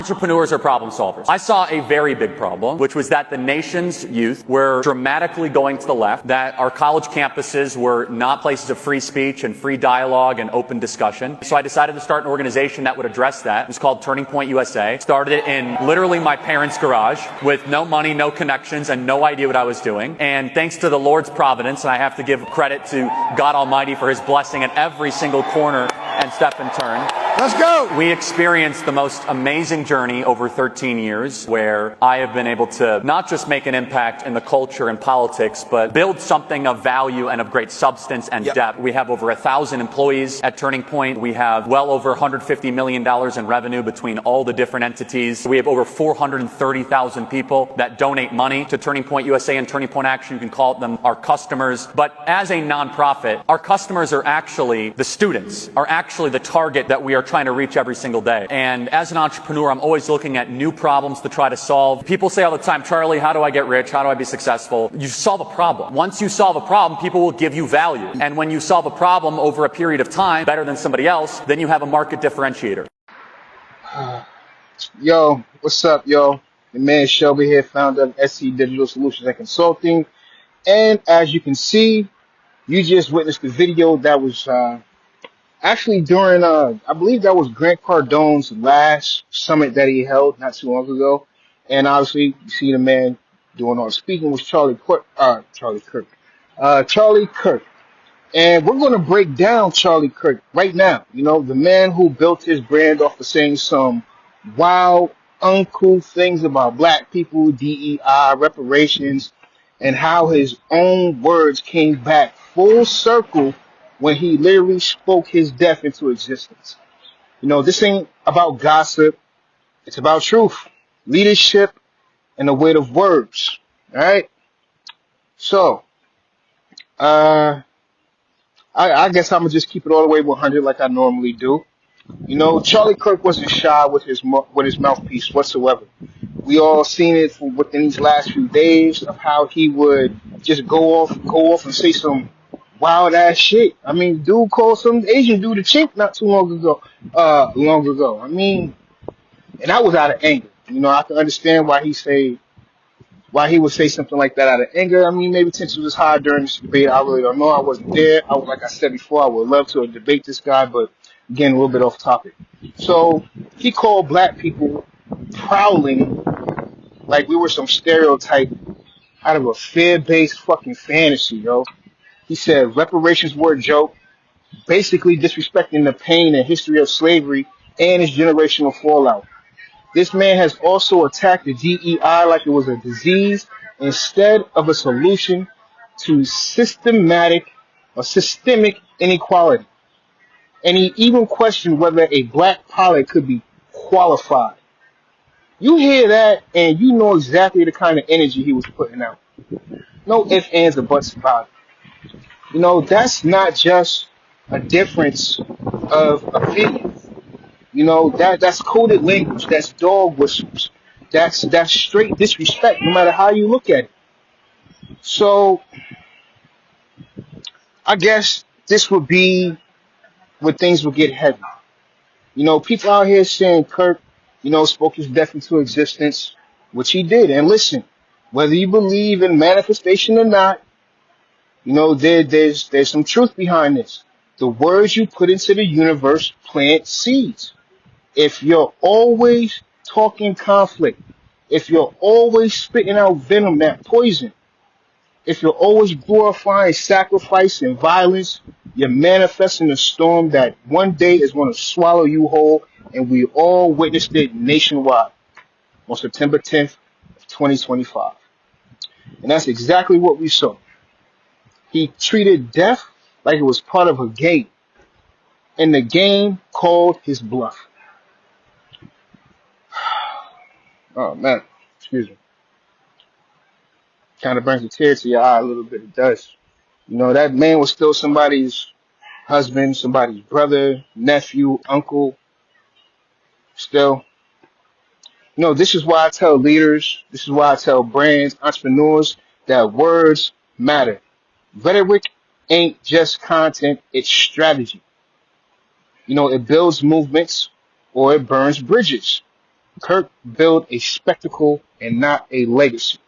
Entrepreneurs are problem solvers. I saw a very big problem, which was that the nation's youth were dramatically going to the left, that our college campuses were not places of free speech and free dialogue and open discussion. So I decided to start an organization that would address that. It was called Turning Point USA. Started it in literally my parents' garage with no money, no connections, and no idea what I was doing. And thanks to the Lord's providence, and I have to give credit to God Almighty for his blessing at every single corner and step and turn. Let's go. We experienced the most amazing journey over 13 years where I have been able to not just make an impact in the culture and politics, but build something of value and of great substance and depth. We have over 1,000 employees at Turning Point. We have well over $150 million in revenue between all the different entities. We have over 430,000 people that donate money to Turning Point USA and Turning Point Action. You can call them our customers. But as a nonprofit, our customers are actually the students, are actually the target that we are trying to reach every single day. And as an entrepreneur, I'm always looking at new problems to try to solve. People say all the time, Charlie, how do I get rich? How do I be successful? You solve a problem. Once you solve a problem, people will give you value. And when you solve a problem over a period of time better than somebody else, then you have a market differentiator. Yo, what's up, yo? The man Shelby here, founder of SC Digital Solutions and Consulting. And as you can see, you just witnessed the video that was actually during, I believe that was Grant Cardone's last summit that he held not too long ago. And obviously, you see the man doing all the speaking was Charlie Kirk. Charlie Kirk. And we're going to break down Charlie Kirk right now. You know, the man who built his brand off of saying some wild, uncouth things about black people, DEI, reparations, and how his own words came back full circle when he literally spoke his death into existence. You know, this ain't about gossip. It's about truth, leadership, and the weight of words. All right? So, I guess I'm going to just keep it all the way 100 like I normally do. You know, Charlie Kirk wasn't shy with his mouthpiece whatsoever. We all seen it within these last few days of how he would just go off and say some wild ass shit. I mean, dude called some Asian dude a chink not too long ago. I mean, and that was out of anger. You know, I can understand why he would say something like that out of anger. I mean, maybe tension was high during this debate. I really don't know. I wasn't there. Like I said before, I would love to debate this guy, but again, a little bit off topic. So he called black people prowling like we were some stereotype out of a fear-based fucking fantasy, yo. He said reparations were a joke, basically disrespecting the pain and history of slavery and its generational fallout. This man has also attacked the DEI like it was a disease instead of a solution to systemic inequality. And he even questioned whether a black pilot could be qualified. You hear that and you know exactly the kind of energy he was putting out. No ifs, ands, or buts about it. You know, that's not just a difference of opinion. You know, that's coded language. That's dog whistles. That's straight disrespect, no matter how you look at it. So, I guess this would be where things will get heavy. You know, people out here saying Kirk, you know, spoke his death into existence, which he did. And listen, whether you believe in manifestation or not, you know, there's some truth behind this. The words you put into the universe plant seeds. If you're always talking conflict, if you're always spitting out venom, that poison, if you're always glorifying sacrifice and violence, you're manifesting a storm that one day is going to swallow you whole, and we all witnessed it nationwide on September 10th, 2025. And that's exactly what we saw. He treated death like it was part of a game, and the game called his bluff. Oh, man. Excuse me. Kind of brings a tear to your eye a little bit. It does. You know, that man was still somebody's husband, somebody's brother, nephew, uncle. Still. You know, this is why I tell leaders, this is why I tell brands, entrepreneurs, that words matter. Rhetoric ain't just content, it's strategy. You know, it builds movements or it burns bridges. Kirk built a spectacle and not a legacy.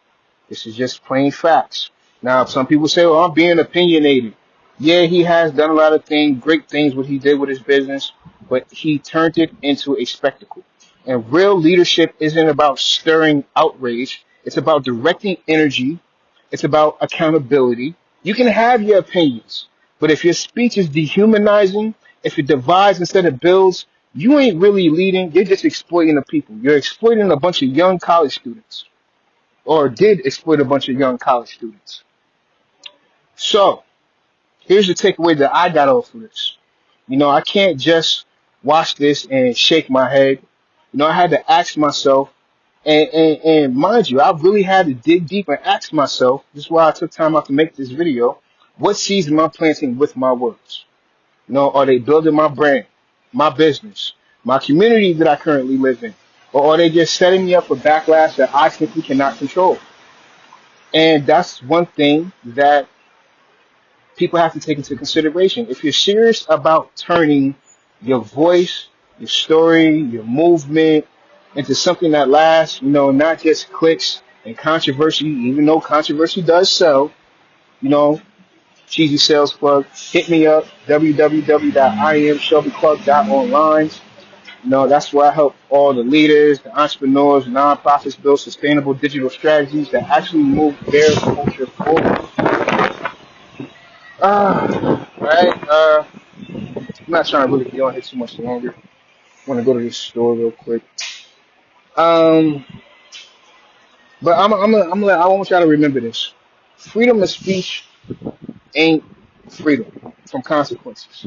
This is just plain facts. Now, some people say, "Oh, I'm being opinionated." Yeah, he has done a lot of things, great things, what he did with his business, but he turned it into a spectacle. And real leadership isn't about stirring outrage. It's about directing energy. It's about accountability. You can have your opinions, but if your speech is dehumanizing, if it divides instead of builds, you ain't really leading. You're just exploiting the people. You're exploiting a bunch of young college students, or did exploit a bunch of young college students. So, here's the takeaway that I got off of this. I can't just watch this and shake my head. I had to ask myself, and mind you, I really had to dig deep and ask myself, this is why I took time out to make this video, what seeds am I planting with my words? Are they building my brand, my business, my community that I currently live in? Or are they just setting me up for backlash that I simply cannot control? And that's one thing that people have to take into consideration. If you're serious about turning your voice, your story, your movement into something that lasts, not just clicks and controversy, even though controversy does sell, you know, cheesy sales plug, hit me up, www.iamshelbyclub.online. That's where I help all the leaders, the entrepreneurs, nonprofits build sustainable digital strategies that actually move their culture forward. Right. I'm not trying to really be on here too much longer. I want to go to this store real quick. But I want y'all to remember this. Freedom of speech ain't freedom from consequences.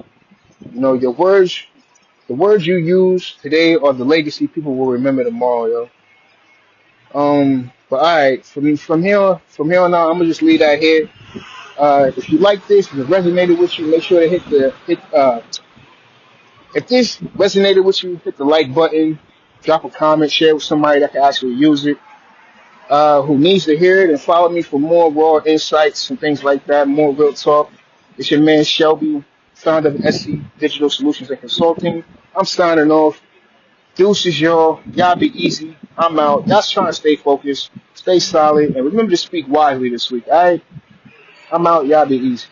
Your words, the words you use today are the legacy people will remember tomorrow, yo. But all right, from here on out, I'm gonna just leave that here. If you like this, if it resonated with you, make sure to hit. If this resonated with you, hit the like button, drop a comment, share it with somebody that can actually use it, who needs to hear it, and follow me for more raw insights and things like that, more real talk. It's your man Shelby, founder of SC Digital Solutions and Consulting. I'm signing off. Deuces, y'all. Y'all be easy. I'm out. Y'all trying to stay focused, stay solid, and remember to speak wisely this week. All right? I'm out. Y'all be easy.